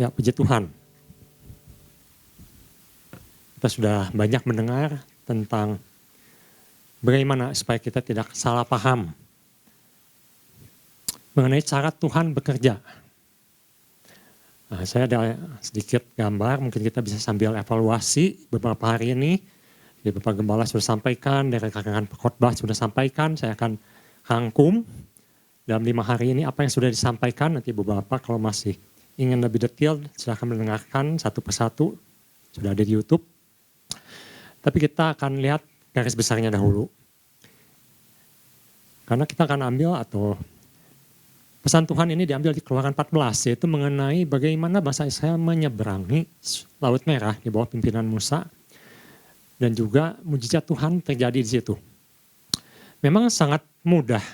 Ya, puji Tuhan. Kita sudah banyak mendengar tentang bagaimana supaya kita tidak salah paham mengenai cara Tuhan bekerja. Nah, saya ada sedikit gambar, mungkin kita bisa sambil evaluasi beberapa hari ini. Di Bapak Gembala sudah sampaikan, dari rekan-rekan khotbah sudah sampaikan, saya akan rangkum dalam 5 hari ini apa yang sudah disampaikan. Nanti beberapa kalau masih ingin lebih detail, silahkan mendengarkan satu persatu, sudah ada di YouTube. Tapi kita akan lihat garis besarnya dahulu. Karena kita akan ambil atau pesan Tuhan ini diambil di Keluaran 14, yaitu mengenai bagaimana bangsa Israel menyeberangi Laut Merah di bawah pimpinan Musa. Dan juga mujizat Tuhan terjadi di situ. Memang sangat mudah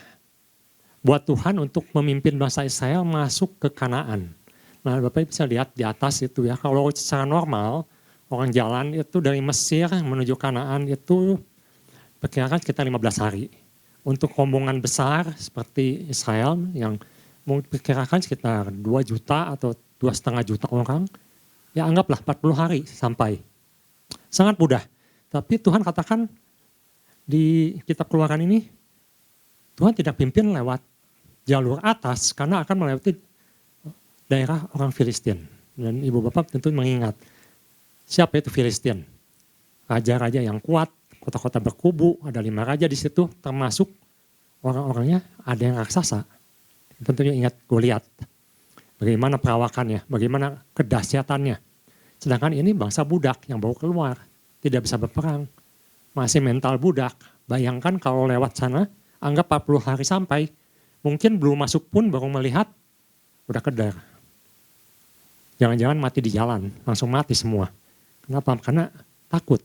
buat Tuhan untuk memimpin bangsa Israel masuk ke Kanaan. Nah, Bapak bisa lihat di atas itu ya, kalau secara normal orang jalan itu dari Mesir menuju Kanaan itu perkirakan sekitar 15 hari. Untuk rombongan besar seperti Israel yang memperkirakan sekitar 2 juta atau 2,5 juta orang, ya anggaplah 40 hari sampai. Sangat mudah. Tapi Tuhan katakan di kitab Keluaran ini, Tuhan tidak pimpin lewat jalur atas karena akan melewati daerah orang Filistin. Dan Ibu Bapak tentu mengingat, siapa itu Filistin? Raja-raja yang kuat, kota-kota berkubu, ada 5 raja di situ, termasuk orang-orangnya ada yang raksasa. Tentunya ingat Goliat, bagaimana perawakannya, bagaimana kedahsyatannya. Sedangkan ini bangsa budak yang baru keluar, tidak bisa berperang, masih mental budak. Bayangkan kalau lewat sana, anggap 40 hari sampai, mungkin belum masuk pun baru melihat, udah kedar. Jangan-jangan mati di jalan, langsung mati semua. Kenapa? Karena takut.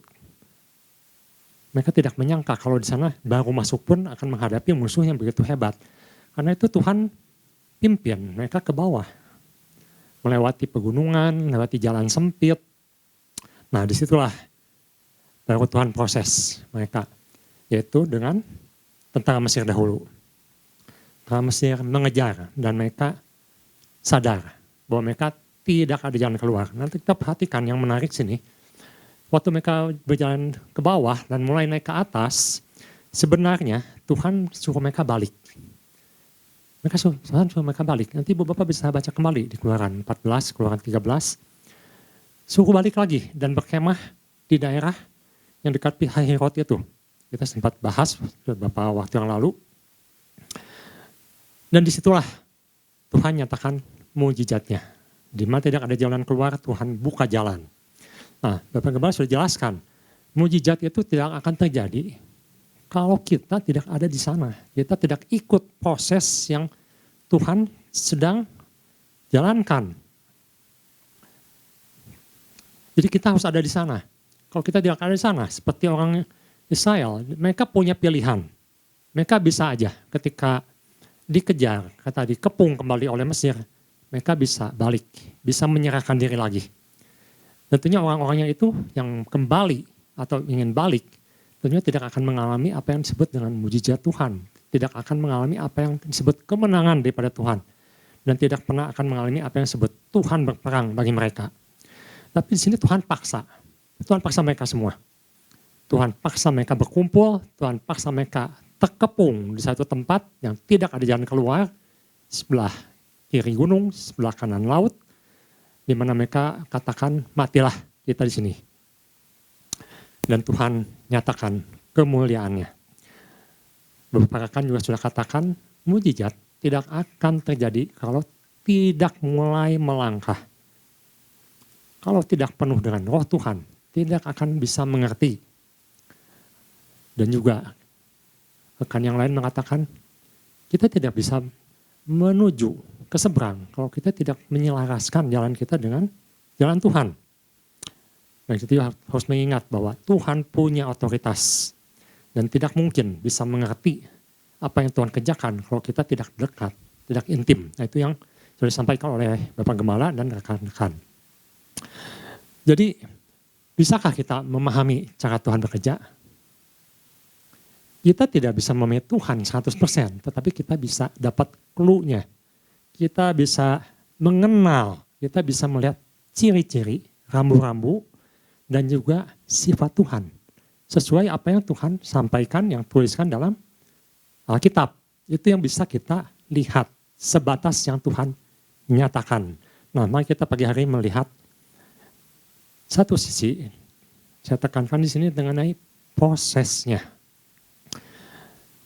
Mereka tidak menyangka kalau di sana baru masuk pun akan menghadapi musuh yang begitu hebat. Karena itu Tuhan pimpin mereka ke bawah. Melewati pegunungan, melewati jalan sempit. Nah, disitulah baru Tuhan proses mereka, yaitu dengan tentara Mesir dahulu. Tentara Mesir mengejar dan mereka sadar bahwa mereka tidak ada jalan keluar. Nanti kita perhatikan yang menarik sini, waktu mereka berjalan ke bawah dan mulai naik ke atas, sebenarnya Tuhan suruh mereka balik. Tuhan suruh mereka balik. Nanti Bapak bisa baca kembali di Keluaran 14, Keluaran 13. Suruh balik lagi dan berkemah di daerah yang dekat Pihahirot itu. Kita sempat bahas beberapa waktu yang lalu. Dan disitulah Tuhan nyatakan mujizatnya. Di mana tidak ada jalan keluar, Tuhan buka jalan. Nah, Bapak Gembala sudah jelaskan, mujizat itu tidak akan terjadi kalau kita tidak ada di sana. Kita tidak ikut proses yang Tuhan sedang jalankan. Jadi kita harus ada di sana. Kalau kita tidak ada di sana, seperti orang Israel, mereka punya pilihan. Mereka bisa aja ketika dikejar, kata dikepung kembali oleh Mesir, mereka bisa balik, bisa menyerahkan diri lagi. Tentunya orang-orangnya itu yang kembali atau ingin balik, tentunya tidak akan mengalami apa yang disebut dengan mujizat Tuhan. Tidak akan mengalami apa yang disebut kemenangan daripada Tuhan. Dan tidak pernah akan mengalami apa yang disebut Tuhan berperang bagi mereka. Tapi di sini Tuhan paksa. Tuhan paksa mereka semua. Tuhan paksa mereka berkumpul, Tuhan paksa mereka terkepung di satu tempat yang tidak ada jalan keluar, sebelah kiri gunung, sebelah kanan laut, di mana mereka katakan matilah kita di sini. Dan Tuhan nyatakan kemuliaannya. Beberapa rekan juga sudah katakan mujizat tidak akan terjadi kalau tidak mulai melangkah. Kalau tidak penuh dengan roh Tuhan, tidak akan bisa mengerti. Dan juga rekan yang lain mengatakan kita tidak bisa menuju ke seberang kalau kita tidak menyelaraskan jalan kita dengan jalan Tuhan. Dan itu harus mengingat bahwa Tuhan punya otoritas dan tidak mungkin bisa mengerti apa yang Tuhan kerjakan kalau kita tidak dekat, tidak intim. Nah, itu yang sudah disampaikan oleh Bapak Gembala dan rekan-rekan. Jadi bisakah kita memahami cara Tuhan bekerja? Kita tidak bisa memahami Tuhan 100%, tetapi kita bisa dapat clue-nya. Kita bisa mengenal kita bisa melihat ciri-ciri, rambu-rambu, dan juga sifat Tuhan. Sesuai apa yang Tuhan sampaikan, yang tuliskan dalam Alkitab. Itu yang bisa kita lihat, sebatas yang Tuhan nyatakan. Nah, mari kita pagi hari melihat satu sisi, saya tekankan di sini mengenai prosesnya.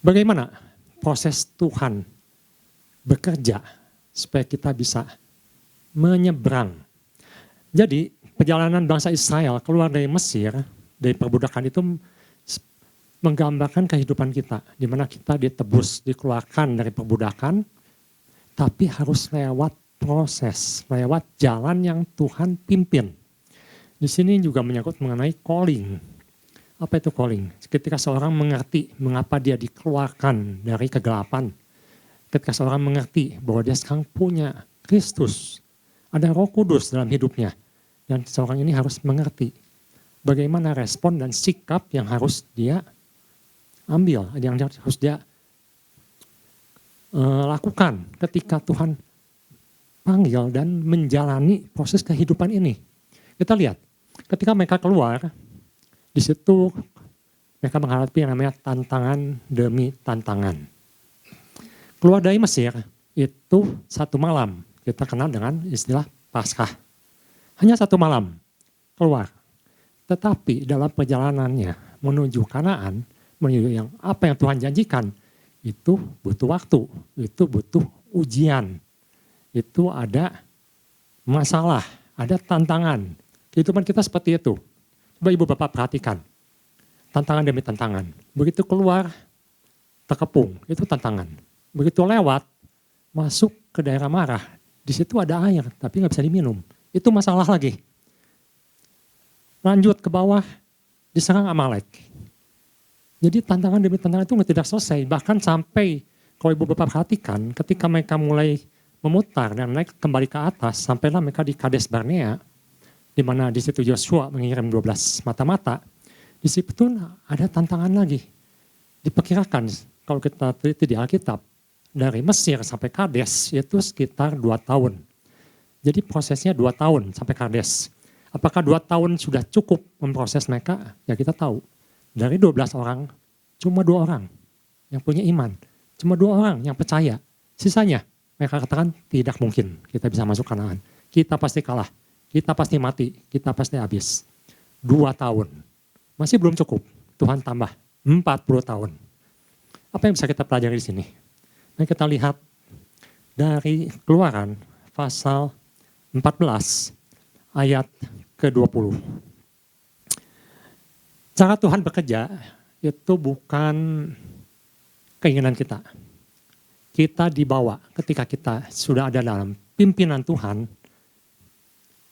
Bagaimana proses Tuhan bekerja supaya kita bisa menyeberang. Jadi perjalanan bangsa Israel keluar dari Mesir, dari perbudakan itu menggambarkan kehidupan kita. Di mana kita ditebus, dikeluarkan dari perbudakan, tapi harus lewat proses, lewat jalan yang Tuhan pimpin. Di sini juga menyangkut mengenai calling. Apa itu calling? Ketika seorang mengerti mengapa dia dikeluarkan dari kegelapan. Ketika seorang mengerti bahwa dia sekarang punya Kristus. Ada Roh Kudus dalam hidupnya. Dan seorang ini harus mengerti bagaimana respon dan sikap yang harus dia ambil. Yang harus dia lakukan ketika Tuhan panggil dan menjalani proses kehidupan ini. Kita lihat, ketika mereka keluar, di situ mereka menghadapi yang namanya tantangan demi tantangan. Keluar dari Mesir itu satu malam, kita kenal dengan istilah Paskah. Hanya satu malam keluar. Tetapi dalam perjalanannya menuju Kanaan, menuju yang apa yang Tuhan janjikan, itu butuh waktu, itu butuh ujian. Itu ada masalah, ada tantangan. Kehidupan kita seperti itu. Coba Ibu Bapak perhatikan. Tantangan demi tantangan. Begitu keluar, terkepung, itu tantangan. Begitu lewat, masuk ke daerah Marah. Di situ ada air, tapi nggak bisa diminum. Itu masalah lagi. Lanjut ke bawah, diserang Amalek. Jadi tantangan demi tantangan itu tidak selesai. Bahkan sampai, kalau Ibu Bapak perhatikan, ketika mereka mulai memutar dan naik kembali ke atas, sampailah mereka di Kades Barnea, di mana di situ Yosua mengirim 12 mata-mata, di situ ada tantangan lagi. Diperkirakan kalau kita teliti di Alkitab, dari Mesir sampai Kades itu sekitar 2 tahun. Jadi prosesnya 2 tahun sampai Kades. Apakah 2 tahun sudah cukup memproses mereka? Ya kita tahu. Dari 12 orang, cuma 2 orang yang punya iman. Cuma 2 orang yang percaya. Sisanya mereka katakan tidak mungkin kita bisa masuk Kanaan. Kita pasti kalah. Kita pasti mati, kita pasti habis. 2 tahun. Masih belum cukup. Tuhan tambah 40 tahun. Apa yang bisa kita pelajari di sini? Nah, kita lihat dari Keluaran pasal 14 ayat ke-20. Cara Tuhan bekerja itu bukan keinginan kita. Kita dibawa ketika kita sudah ada dalam pimpinan Tuhan,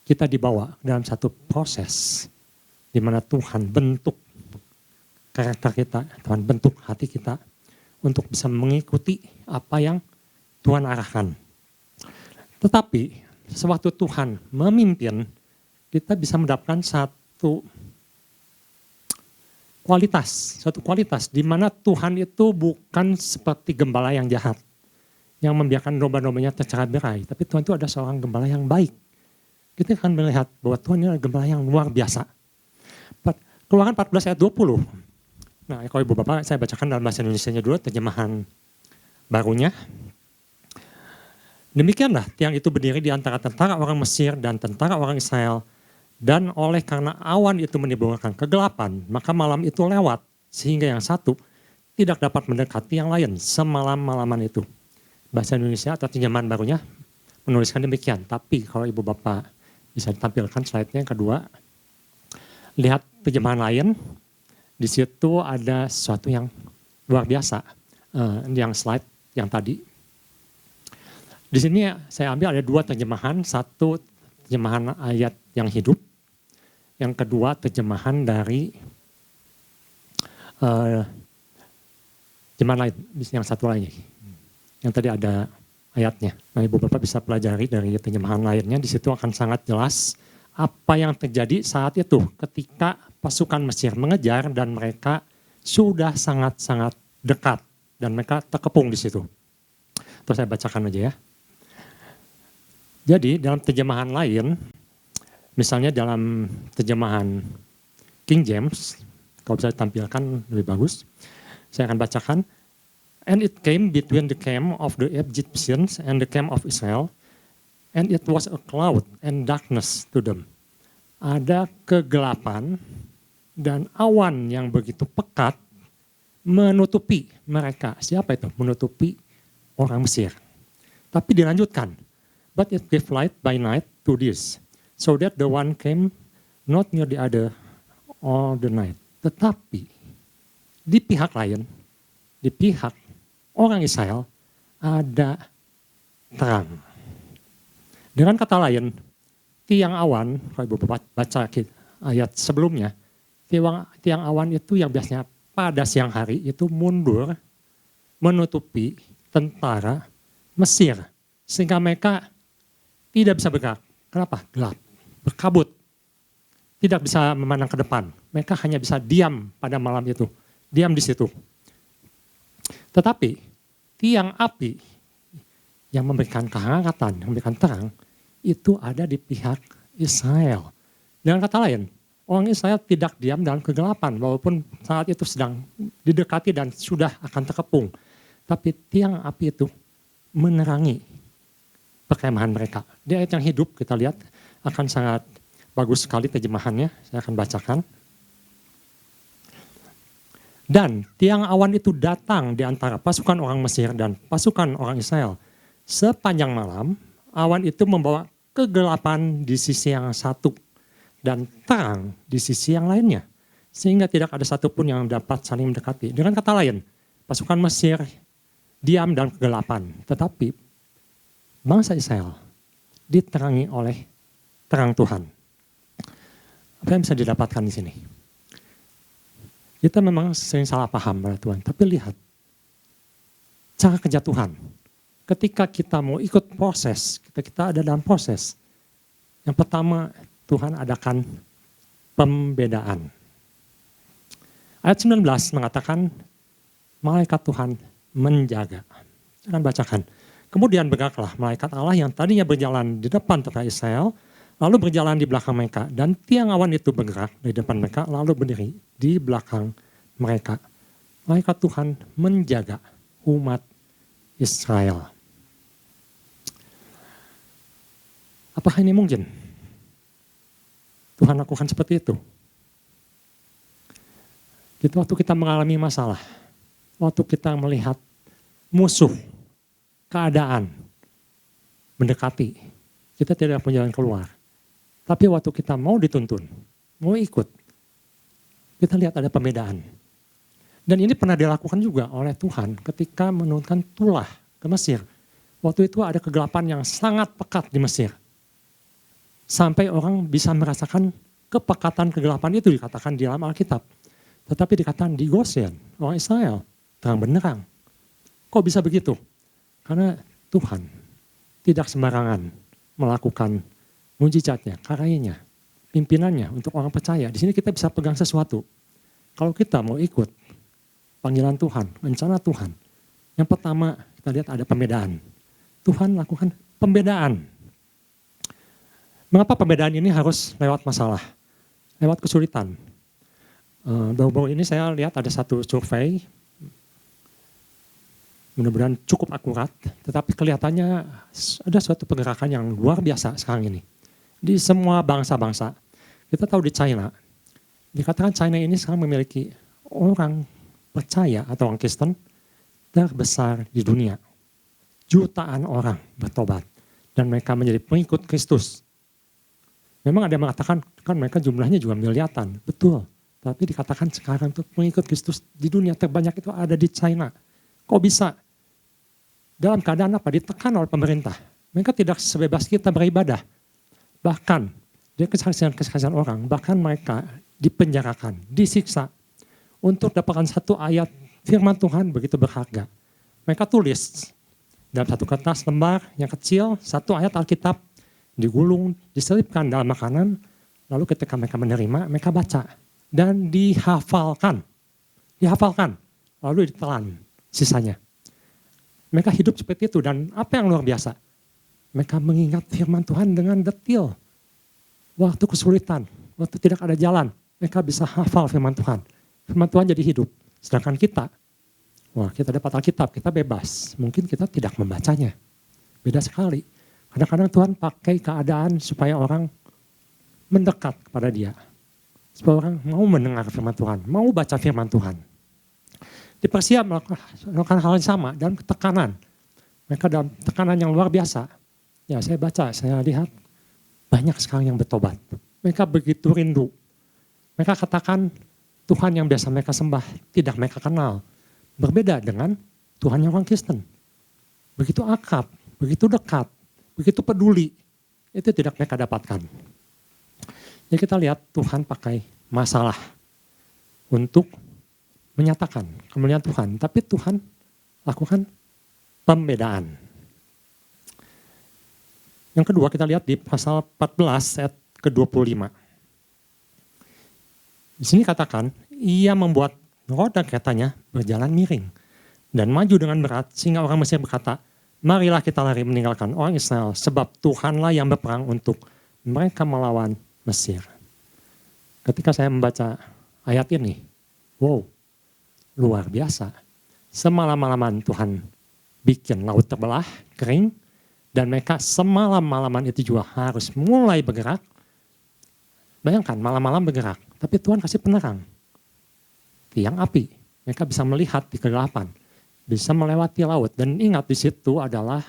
kita dibawa dalam satu proses di mana Tuhan bentuk karakter kita, Tuhan bentuk hati kita untuk bisa mengikuti apa yang Tuhan arahkan. Tetapi sewaktu Tuhan memimpin, kita bisa mendapatkan satu kualitas di mana Tuhan itu bukan seperti gembala yang jahat, yang membiarkan domba-dombanya tercerai-berai, tapi Tuhan itu ada seorang gembala yang baik. Kita akan melihat bahwa Tuhan ini adalah gembala yang luar biasa. Keluaran 14 ayat 20. Nah, kalau Ibu Bapak saya bacakan dalam bahasa Indonesianya dulu, terjemahan barunya. Demikianlah tiang itu berdiri di antara tentara orang Mesir dan tentara orang Israel. Dan oleh karena awan itu menimbulkan kegelapan, maka malam itu lewat. Sehingga yang satu tidak dapat mendekati yang lain semalam-malaman itu. Bahasa Indonesia atau terjemahan barunya menuliskan demikian. Tapi kalau Ibu Bapak bisa ditampilkan slide-nya yang kedua. Lihat terjemahan lain, di situ ada sesuatu yang luar biasa. Yang slide yang tadi. Di sini saya ambil ada 2 terjemahan, satu terjemahan ayat yang hidup, yang kedua terjemahan dari terjemahan lain, yang satu lagi, yang tadi ada ayatnya. Nah, Ibu Bapak bisa pelajari dari terjemahan lainnya, di situ akan sangat jelas apa yang terjadi saat itu ketika pasukan Mesir mengejar dan mereka sudah sangat-sangat dekat dan mereka terkepung di situ. Terus saya bacakan aja ya. Jadi dalam terjemahan lain, misalnya dalam terjemahan King James, kalau bisa ditampilkan lebih bagus, saya akan bacakan. And it came between the camp of the Egyptians and the camp of Israel, and it was a cloud and darkness to them. Ada kegelapan dan awan yang begitu pekat menutupi mereka. Siapa itu? Menutupi orang Mesir. Tapi dilanjutkan. But it gave light by night to this, so that the one came not near the other all the night. Tetapi di pihak lain, di pihak orang Israel ada terang. Dengan kata lain, tiang awan, kalau Ibu baca ayat sebelumnya, tiang awan itu yang biasanya pada siang hari itu mundur menutupi tentara Mesir. Sehingga mereka tidak bisa bergerak. Kenapa? Gelap, berkabut. Tidak bisa memandang ke depan. Mereka hanya bisa diam pada malam itu. Diam di situ. Tetapi tiang api yang memberikan kehangatan, yang memberikan terang, itu ada di pihak Israel. Dengan kata lain, orang Israel tidak diam dalam kegelapan, walaupun saat itu sedang didekati dan sudah akan terkepung. Tapi tiang api itu menerangi perkemahan mereka. Di ayat yang hidup kita lihat akan sangat bagus sekali terjemahannya, saya akan bacakan. Dan tiang awan itu datang di antara pasukan orang Mesir dan pasukan orang Israel. Sepanjang malam, awan itu membawa kegelapan di sisi yang satu dan terang di sisi yang lainnya. Sehingga tidak ada satupun yang dapat saling mendekati. Dengan kata lain, pasukan Mesir diam dalam kegelapan. Tetapi bangsa Israel diterangi oleh terang Tuhan. Apa yang bisa didapatkan di sini? Kita memang sering salah paham pada Tuhan, tapi lihat cara kerja Tuhan. Ketika kita mau ikut proses, kita ada dalam proses. Yang pertama, Tuhan adakan pembedaan. Ayat 19 mengatakan, malaikat Tuhan menjaga. Saya akan bacakan. Kemudian bergeraklah malaikat Allah yang tadinya berjalan di depan tentara Israel, lalu berjalan di belakang mereka, dan tiang awan itu bergerak di depan mereka, lalu berdiri di belakang mereka. Malaikat Tuhan menjaga umat Israel. Apakah ini mungkin? Tuhan lakukan seperti itu. Itu waktu kita mengalami masalah, waktu kita melihat musuh, keadaan mendekati, kita tidak punya jalan keluar. Tapi waktu kita mau dituntun, mau ikut, kita lihat ada pembedaan. Dan ini pernah dilakukan juga oleh Tuhan ketika menurunkan tulah ke Mesir. Waktu itu ada kegelapan yang sangat pekat di Mesir. Sampai orang bisa merasakan kepekatan kegelapan itu dikatakan di dalam Alkitab. Tetapi dikatakan di Goshen, orang Israel, terang benderang. Kok bisa begitu? Karena Tuhan tidak sembarangan melakukan mujizatnya, karyanya, pimpinannya untuk orang percaya. Di sini kita bisa pegang sesuatu. Kalau kita mau ikut panggilan Tuhan, rencana Tuhan, yang pertama kita lihat ada pembedaan. Tuhan lakukan pembedaan. Mengapa pembedaan ini harus lewat masalah, lewat kesulitan? Baru-baru ini saya lihat ada satu survei, mudah-mudahan cukup akurat, tetapi kelihatannya ada suatu pergerakan yang luar biasa sekarang ini. Di semua bangsa-bangsa, kita tahu di China, dikatakan China ini sekarang memiliki orang percaya atau orang Kristen terbesar di dunia. Jutaan orang bertobat dan mereka menjadi pengikut Kristus. Memang ada yang mengatakan kan mereka jumlahnya juga miliaran, betul. Tapi dikatakan sekarang tuh pengikut Kristus di dunia terbanyak itu ada di China. Kok bisa? Dalam keadaan apa? Ditekan oleh pemerintah. Mereka tidak sebebas kita beribadah. Bahkan dia kesaksian orang, bahkan mereka dipenjarakan, disiksa untuk dapatkan satu ayat firman Tuhan begitu berharga. Mereka tulis dalam satu kertas lembar yang kecil, satu ayat Alkitab digulung, diselipkan dalam makanan, lalu ketika mereka menerima, mereka baca dan dihafalkan, lalu ditelan sisanya. Mereka hidup seperti itu dan apa yang luar biasa? Mereka mengingat firman Tuhan dengan detail. Waktu kesulitan, waktu tidak ada jalan, mereka bisa hafal firman Tuhan. Firman Tuhan jadi hidup. Sedangkan kita, wah kita dapat Alkitab, kita bebas. Mungkin kita tidak membacanya. Beda sekali. Kadang-kadang Tuhan pakai keadaan supaya orang mendekat kepada Dia. Supaya orang mau mendengar firman Tuhan, mau baca firman Tuhan. Di Persia melakukan hal yang sama dalam tekanan. Mereka dalam tekanan yang luar biasa. Ya saya baca, saya lihat banyak sekarang yang bertobat. Mereka begitu rindu. Mereka katakan Tuhan yang biasa mereka sembah tidak mereka kenal. Berbeda dengan Tuhan yang orang Kristen. Begitu akrab, begitu dekat, begitu peduli. Itu tidak mereka dapatkan. Jadi kita lihat Tuhan pakai masalah untuk menyatakan kemuliaan Tuhan. Tapi Tuhan lakukan pembedaan. Yang kedua kita lihat di pasal 14 ayat ke-25. Di sini katakan, ia membuat roda keretanya berjalan miring dan maju dengan berat sehingga orang Mesir berkata, marilah kita lari meninggalkan orang Israel sebab Tuhanlah yang berperang untuk mereka melawan Mesir. Ketika saya membaca ayat ini, wow, luar biasa. Semalam-malaman Tuhan bikin laut terbelah, kering, dan mereka semalam-malaman itu juga harus mulai bergerak. Bayangkan, malam-malam bergerak, tapi Tuhan kasih penerang. Tiang api, mereka bisa melihat di kegelapan, bisa melewati laut. Dan ingat di situ adalah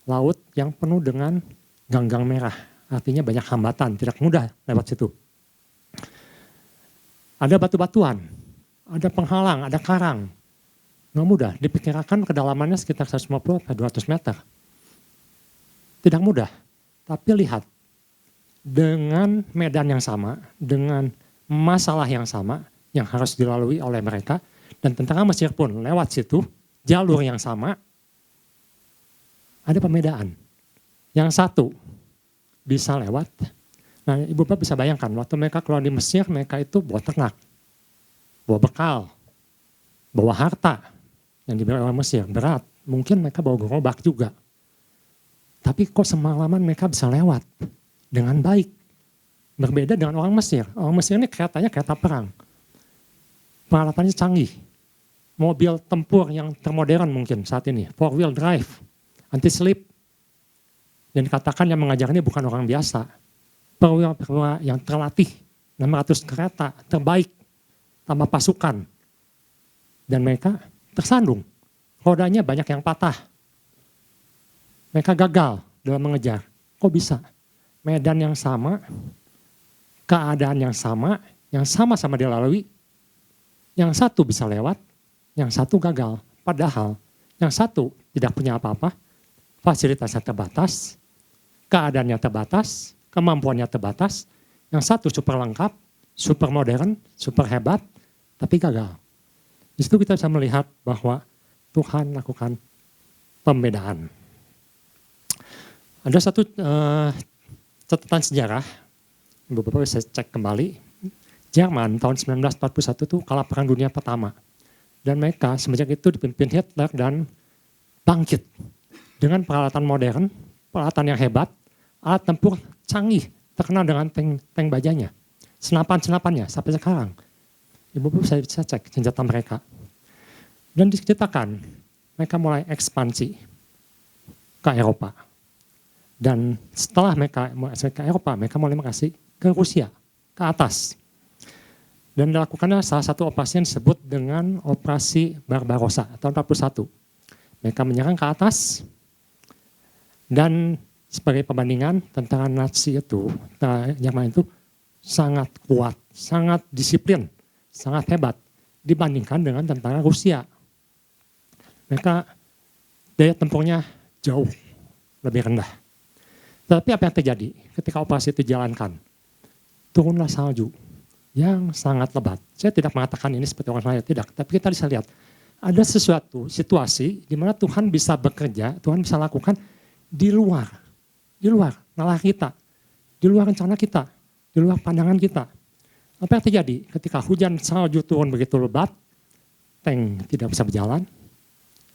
laut yang penuh dengan ganggang merah. Artinya banyak hambatan, tidak mudah lewat situ. Ada batu-batuan, ada penghalang, ada karang. Nggak mudah, diperkirakan kedalamannya sekitar 150-200 meter. Tidak mudah, tapi lihat, dengan medan yang sama, dengan masalah yang sama, yang harus dilalui oleh mereka, dan tentara Mesir pun lewat situ, jalur yang sama, ada pembedaan. Yang satu bisa lewat. Nah, Ibu Bapak bisa bayangkan, waktu mereka keluar di Mesir, mereka itu bawa ternak, bawa bekal, bawa harta yang diberi oleh Mesir, berat. Mungkin mereka bawa gerobak juga. Tapi kok semalaman mereka bisa lewat dengan baik. Berbeda dengan orang Mesir. Orang Mesir ini keretanya kereta perang. Peralatannya canggih. Mobil tempur yang termodern mungkin saat ini. 4-wheel drive, anti-slip. Dan dikatakan yang mengajarnya bukan orang biasa. Perwira-perwira yang terlatih. 600 kereta terbaik. Tambah pasukan. Dan mereka tersandung. Rodanya banyak yang patah. Mereka gagal dalam mengejar. Kok bisa? Medan yang sama, keadaan yang sama-sama dilalui. Yang satu bisa lewat, yang satu gagal. Padahal yang satu tidak punya apa-apa, fasilitasnya terbatas, keadaannya terbatas, kemampuannya terbatas. Yang satu super lengkap, super modern, super hebat, tapi gagal. Di situ kita bisa melihat bahwa Tuhan lakukan pembedaan. Ada satu catatan sejarah, Ibu Bapak bisa cek kembali. Jerman tahun 1941 itu kalah perang dunia pertama. Dan mereka semenjak itu dipimpin Hitler dan bangkit. Dengan peralatan modern, peralatan yang hebat, alat tempur canggih, terkenal dengan tank bajanya. Senapan-senapannya sampai sekarang. Ibu Bapak bisa cek senjata mereka. Dan diceritakan, mereka mulai ekspansi ke Eropa. Dan setelah mereka ke Eropa, mereka mulai mengasih ke Rusia, ke atas. Dan dilakukannya salah satu operasi yang disebut dengan Operasi Barbarossa tahun 41. Mereka menyerang ke atas, dan sebagai perbandingan, tentara Nazi itu, tentara Jerman itu sangat kuat, sangat disiplin, sangat hebat dibandingkan dengan tentara Rusia. Mereka daya tempurnya jauh lebih rendah. Tapi apa yang terjadi ketika operasi itu dijalankan? Turunlah salju yang sangat lebat. Saya tidak mengatakan ini seperti orang lain, tidak. Tapi kita bisa lihat, ada sesuatu situasi di mana Tuhan bisa bekerja, Tuhan bisa lakukan di luar nalar kita, di luar rencana kita, di luar pandangan kita. Apa yang terjadi ketika hujan salju turun begitu lebat, tank tidak bisa berjalan,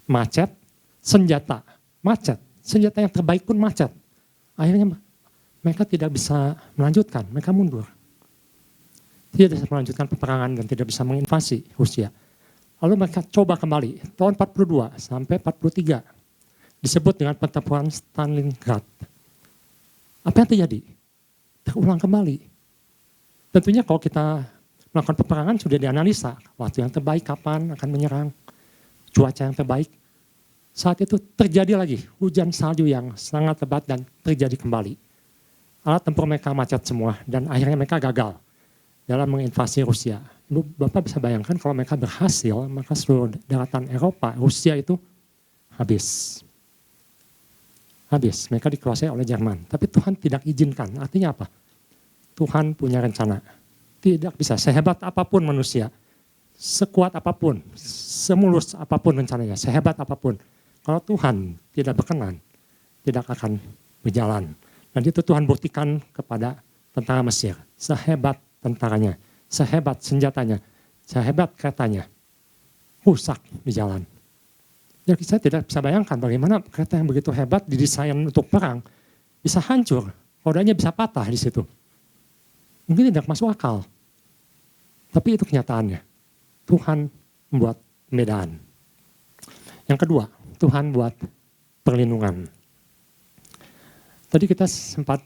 macet, senjata macet, senjata yang terbaik pun macet. Akhirnya mereka tidak bisa melanjutkan, mereka mundur. Tidak bisa melanjutkan peperangan dan tidak bisa menginvasi Rusia. Lalu mereka coba kembali, tahun 42 sampai 43, disebut dengan pertempuran Stalingrad. Apa yang terjadi? Terulang kembali. Tentunya kalau kita melakukan peperangan sudah dianalisa, waktu yang terbaik kapan akan menyerang, cuaca yang terbaik. Saat itu terjadi lagi hujan salju yang sangat lebat dan terjadi kembali. Alat tempur mereka macet semua dan akhirnya mereka gagal dalam menginvasi Rusia. Bapak bisa bayangkan kalau mereka berhasil, maka seluruh daratan Eropa, Rusia itu habis. Habis, mereka dikuasai oleh Jerman. Tapi Tuhan tidak izinkan, artinya apa? Tuhan punya rencana. Tidak bisa, sehebat apapun manusia, sekuat apapun, semulus apapun rencananya, sehebat apapun. Kalau Tuhan tidak berkenan, tidak akan berjalan. Dan itu Tuhan buktikan kepada tentara Mesir, sehebat tentaranya, sehebat senjatanya, sehebat keretanya, rusak di jalan. Jadi saya tidak bisa bayangkan bagaimana kereta yang begitu hebat didesain untuk perang bisa hancur, rodanya bisa patah di situ. Mungkin tidak masuk akal, tapi itu kenyataannya. Tuhan membuat medan. Yang kedua, Tuhan buat perlindungan. Tadi kita sempat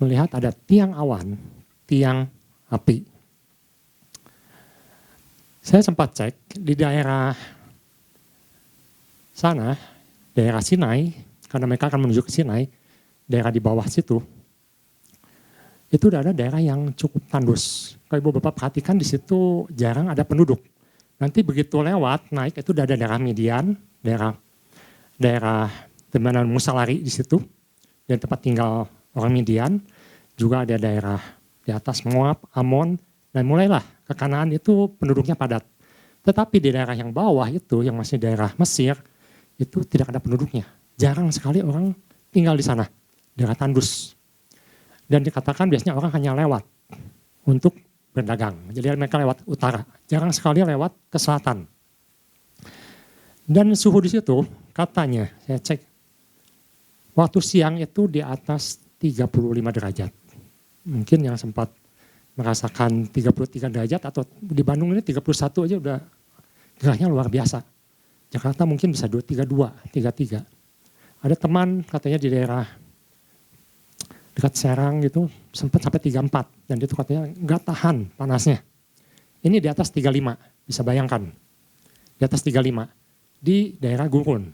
melihat ada tiang awan, tiang api. Saya sempat cek di daerah sana, daerah Sinai, karena mereka akan menuju ke Sinai, daerah di bawah situ, itu ada daerah yang cukup tandus. Kalau Ibu Bapak perhatikan di situ jarang ada penduduk. Nanti begitu lewat, naik itu ada daerah Midian, daerah di mana Musa lari di situ, dan tempat tinggal orang Midian, juga ada daerah di atas Moab, Amon, dan mulailah ke Kanaan itu penduduknya padat. Tetapi di daerah yang bawah itu, yang masih daerah Mesir, itu tidak ada penduduknya. Jarang sekali orang tinggal di sana, daerah tandus. Dan dikatakan biasanya orang hanya lewat untuk berdagang. Jadi mereka lewat utara, jarang sekali lewat ke selatan. Dan suhu di situ katanya, saya cek, waktu siang itu di atas 35 derajat. Mungkin yang sempat merasakan 33 derajat atau di Bandung ini 31 aja udah gerahnya luar biasa. Jakarta mungkin bisa 32, 33. Ada teman katanya di daerah dekat Serang gitu sempat sampai 34 dan itu katanya nggak tahan panasnya. Ini di atas 35, bisa bayangkan. Di atas 35 di daerah Gurun.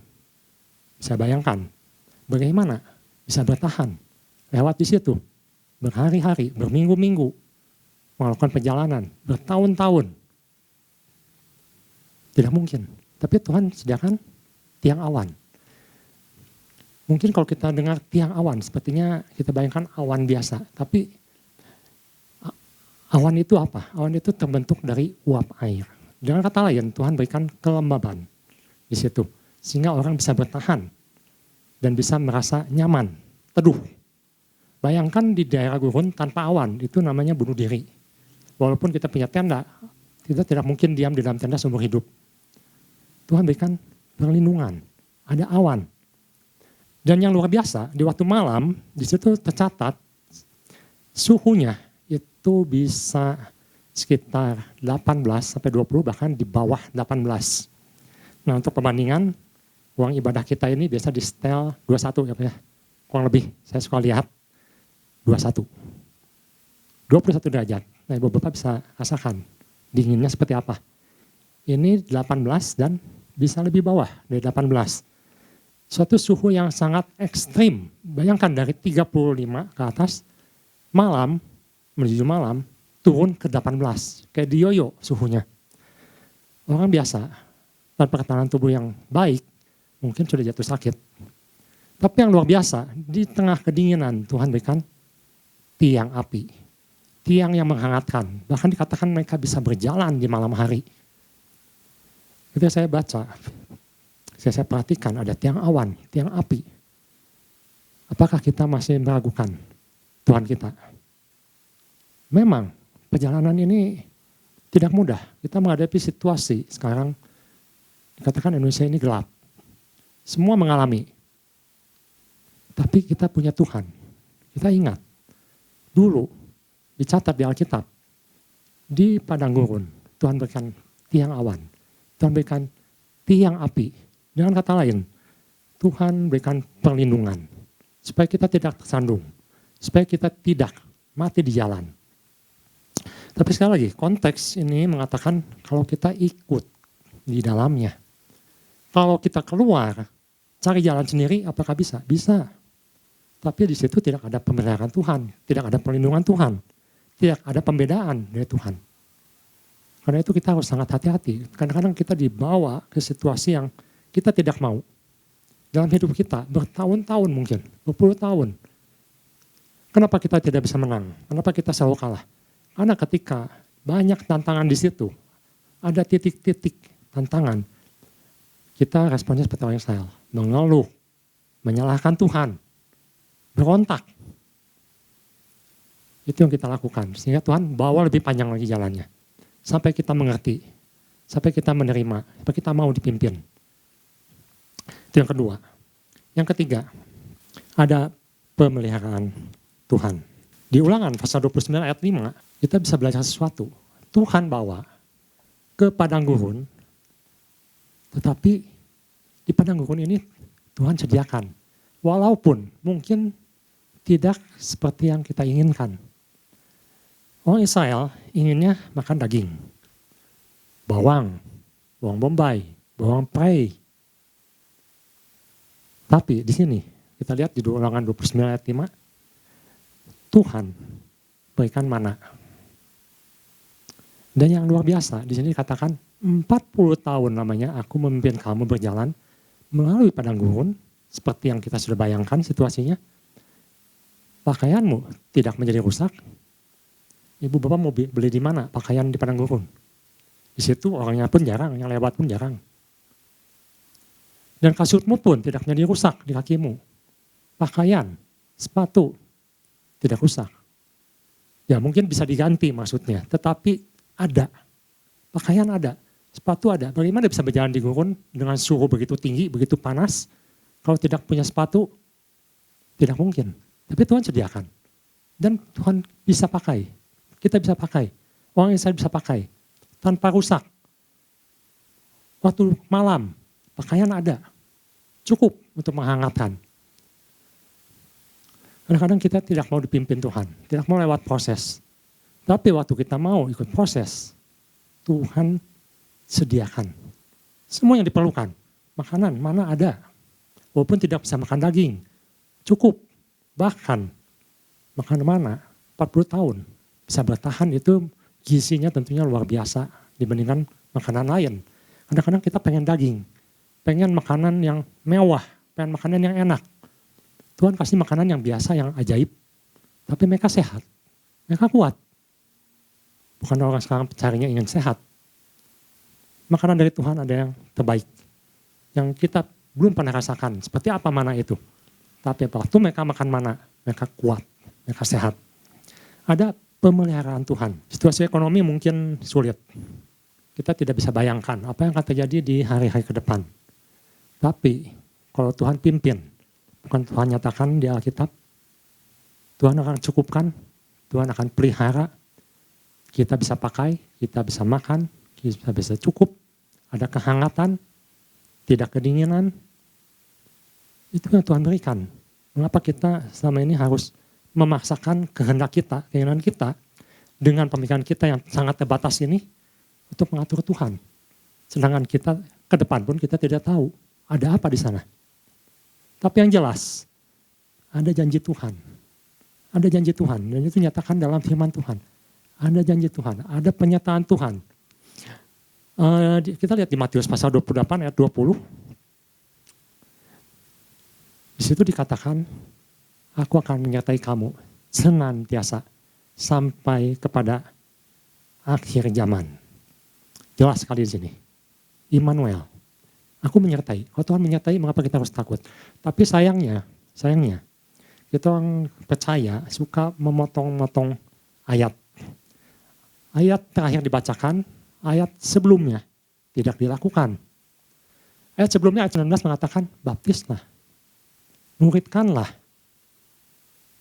Bisa bayangkan bagaimana bisa bertahan lewat di situ berhari-hari, berminggu-minggu melakukan perjalanan bertahun-tahun. Tidak mungkin. Tapi Tuhan sediakan tiang awan. Mungkin kalau kita dengar tiang awan, sepertinya kita bayangkan awan biasa. Tapi awan itu apa? Awan itu terbentuk dari uap air. Dengan kata lain, Tuhan berikan kelembaban di situ. Sehingga orang bisa bertahan dan bisa merasa nyaman, teduh. Bayangkan di daerah gurun tanpa awan, itu namanya bunuh diri. Walaupun kita punya tenda, kita tidak mungkin diam di dalam tenda seumur hidup. Tuhan berikan perlindungan, ada awan. Dan yang luar biasa, di waktu malam, di situ tercatat suhunya itu bisa sekitar 18 sampai 20, bahkan di bawah 18. Nah untuk perbandingan, ruang ibadah kita ini biasa di setel 21 ya, kurang lebih, saya suka lihat 21. 21 derajat, nah Ibu Bapak bisa rasakan dinginnya seperti apa. Ini 18 dan bisa lebih bawah dari 18. Suatu suhu yang sangat ekstrim. Bayangkan dari 35 ke atas, malam, menuju malam, turun ke 18. Kayak diyoyo suhunya. Orang biasa, tanpa ketahanan tubuh yang baik, mungkin sudah jatuh sakit. Tapi yang luar biasa, di tengah kedinginan Tuhan berikan tiang api. Tiang yang menghangatkan. Bahkan dikatakan mereka bisa berjalan di malam hari. Itu saya baca, saya perhatikan ada tiang awan, tiang api. Apakah kita masih meragukan Tuhan kita? Memang perjalanan ini tidak mudah. Kita menghadapi situasi sekarang, dikatakan Indonesia ini gelap. Semua mengalami. Tapi kita punya Tuhan. Kita ingat, dulu dicatat di Alkitab, di padang gurun, Tuhan berikan tiang awan, Tuhan berikan tiang api. Dengan kata lain, Tuhan berikan perlindungan, supaya kita tidak tersandung, supaya kita tidak mati di jalan. Tapi sekali lagi, konteks ini mengatakan kalau kita ikut di dalamnya. Kalau kita keluar, cari jalan sendiri, apakah bisa? Bisa. Tapi di situ tidak ada pemeliharaan Tuhan, tidak ada perlindungan Tuhan, tidak ada pembedaan dari Tuhan. Karena itu kita harus sangat hati-hati. Kadang-kadang kita dibawa ke situasi yang kita tidak mau. Dalam hidup kita, bertahun-tahun mungkin, berpuluh tahun. Kenapa kita tidak bisa menang? Kenapa kita selalu kalah? Karena ketika banyak tantangan di situ, ada titik-titik tantangan, kita responnya seperti orang Israel, mengeluh, menyalahkan Tuhan, berontak. Itu yang kita lakukan, sehingga Tuhan bawa lebih panjang lagi jalannya. Sampai kita mengerti, sampai kita menerima, sampai kita mau dipimpin. Itu yang kedua. Yang ketiga, ada pemeliharaan Tuhan. Di Ulangan pasal 29 ayat 5, kita bisa belajar sesuatu. Tuhan bawa ke padang gurun, tetapi di padang gurun ini Tuhan sediakan. Walaupun mungkin tidak seperti yang kita inginkan. Orang Israel inginnya makan daging, bawang bombay, bawang prei. Tapi di sini kita lihat di Ulangan 29 ayat 5, Tuhan berikan mana. Dan yang luar biasa, di sini dikatakan 40 tahun namanya aku memimpin kamu berjalan melalui padang gurun, seperti yang kita sudah bayangkan situasinya. Pakaianmu tidak menjadi rusak. Ibu bapak mau beli di mana pakaian di padang gurun? Di situ orangnya pun jarang, yang lewat pun jarang. Dan kasutmu pun tidak menjadi rusak di kakimu. Pakaian, sepatu tidak rusak. Ya mungkin bisa diganti maksudnya, tetapi ada. Pakaian ada, sepatu ada. Bagaimana bisa berjalan di gurun dengan suhu begitu tinggi, begitu panas? Kalau tidak punya sepatu, tidak mungkin. Tapi Tuhan sediakan. Dan Tuhan bisa pakai. Kita bisa pakai. Orang Israel bisa pakai. Tanpa rusak. Waktu malam, pakaian ada. Cukup untuk menghangatkan. Kadang-kadang kita tidak mau dipimpin Tuhan. Tidak mau lewat proses. Tapi waktu kita mau ikut proses, Tuhan sediakan. Semua yang diperlukan. Makanan, mana ada. Walaupun tidak bisa makan daging. Cukup. Bahkan, makan mana 40 tahun. Bisa bertahan itu gizinya tentunya luar biasa dibandingkan makanan lain. Kadang-kadang kita pengen daging. Pengen makanan yang mewah. Pengen makanan yang enak. Tuhan kasih makanan yang biasa, yang ajaib. Tapi mereka sehat. Mereka kuat. Bukan orang sekarang carinya ingin sehat. Makanan dari Tuhan ada yang terbaik. Yang kita belum pernah rasakan. Seperti apa mana itu. Tapi waktu mereka makan mana, mereka kuat. Mereka sehat. Ada pemeliharaan Tuhan. Situasi ekonomi mungkin sulit. Kita tidak bisa bayangkan apa yang akan terjadi di hari-hari ke depan. Tapi kalau Tuhan pimpin, bukan Tuhan nyatakan di Alkitab, Tuhan akan cukupkan, Tuhan akan pelihara, kita bisa pakai, kita bisa makan, kita bisa cukup, ada kehangatan, tidak kedinginan. Itu yang Tuhan berikan. Mengapa kita selama ini harus memaksakan kehendak kita, keinginan kita, dengan pemikiran kita yang sangat terbatas ini, untuk mengatur Tuhan. Sedangkan kita ke depan pun kita tidak tahu ada apa di sana. Tapi yang jelas, ada janji Tuhan. Ada janji Tuhan, dan itu nyatakan dalam firman Tuhan. Ada janji Tuhan, ada penyataan Tuhan. Kita lihat di Matius pasal 28 ayat 20. Di situ dikatakan, aku akan menyertai kamu senantiasa sampai kepada akhir zaman. Jelas sekali di sini. Immanuel. Aku menyertai. Kalau Tuhan menyertai, mengapa kita harus takut? Tapi sayangnya, kita orang percaya suka memotong-motong ayat. Ayat terakhir dibacakan, ayat sebelumnya tidak dilakukan. Ayat sebelumnya ayat 19 mengatakan, baptislah, muridkanlah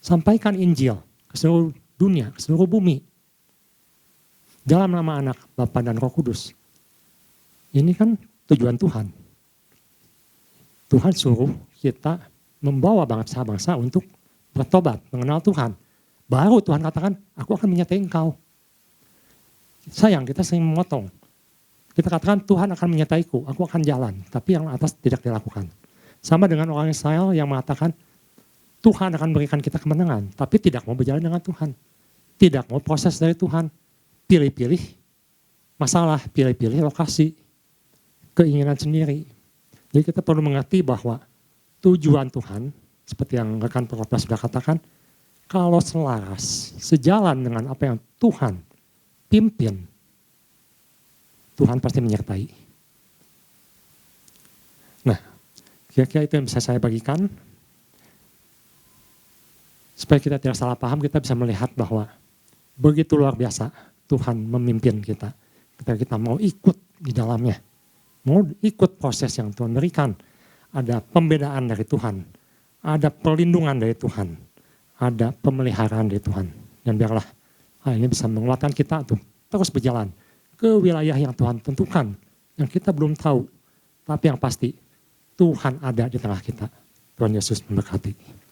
Sampaikan Injil ke seluruh dunia, ke seluruh bumi. Dalam nama Anak, Bapa dan Roh Kudus. Ini kan tujuan Tuhan. Tuhan suruh kita membawa bangsa-bangsa untuk bertobat, mengenal Tuhan. Baru Tuhan katakan, aku akan menyertai engkau. Sayang, kita sering memotong. Kita katakan Tuhan akan menyertaiku, aku akan jalan. Tapi yang atas tidak dilakukan. Sama dengan orang Israel yang mengatakan, Tuhan akan berikan kita kemenangan. Tapi tidak mau berjalan dengan Tuhan. Tidak mau proses dari Tuhan. Pilih-pilih masalah, pilih-pilih lokasi. Keinginan sendiri. Jadi kita perlu mengerti bahwa tujuan Tuhan, seperti yang rekan pengkhotbah sudah katakan, kalau selaras, sejalan dengan apa yang Tuhan pimpin, Tuhan pasti menyertai. Nah, kira-kira itu yang bisa saya bagikan. Supaya kita tidak salah paham, kita bisa melihat bahwa begitu luar biasa Tuhan memimpin kita. Ketika kita mau ikut di dalamnya, mau ikut proses yang Tuhan berikan, ada pembedaan dari Tuhan, ada perlindungan dari Tuhan, ada pemeliharaan dari Tuhan. Dan biarlah hal ini bisa menguatkan kita untuk terus berjalan ke wilayah yang Tuhan tentukan, yang kita belum tahu, tapi yang pasti Tuhan ada di tengah kita. Tuhan Yesus memberkati.